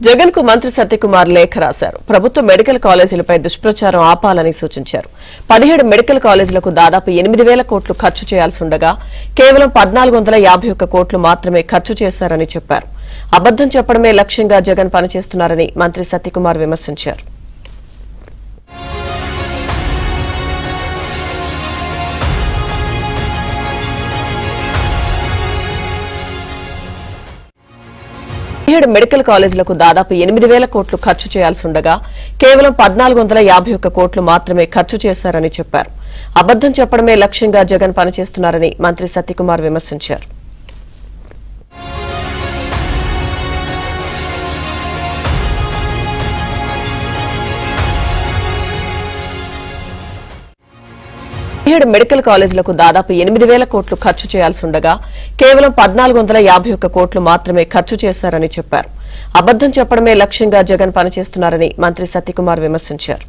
జగన్ కు మంత్రి సత్యకుమార్ లేఖ రాశారు. ప్రభుత్వ మెడికల్ కాలేజీలపై దుష్ప్రచారం ఆపాలని సూచించారు. 17 మెడికల్ కాలేజీలకు దాదాపు 8,000 కోట్లు ఖర్చు చేయాల్సి ఉండగా కేవలం 1,451 కోట్లు మాత్రమే ఖర్చు చేశారని చెప్పారు. అబద్దం చెప్పడమే లక్ష్యంగా జగన్ పనిచేస్తున్నారని మంత్రి సత్యకుమార్ విమర్శించారు. మెడికల్ కాలేజీలకు దాదాపు 8,000 కోట్లు ఖర్చు చేయాల్సి ఉండగా కేవలం 1,451 కోట్లు మాత్రమే ఖర్చు చేశారని చెప్పారు. అబద్దం చెప్పడమే లక్ష్యంగా జగన్ పనిచేస్తున్నారని మంత్రి సత్యకుమార్ విమర్శించారు. మెడికల్ కాలేజీలకు దాదాపు 8,000 కోట్లు ఖర్చు చేయాల్సి ఉండగా కేవలం 1,451 కోట్లు మాత్రమే ఖర్చు చేశారని చెప్పారు. అబద్దం చెప్పడమే లక్ష్యంగా జగన్ పనిచేస్తున్నారని మంత్రి సత్యకుమార్ విమర్శించారు.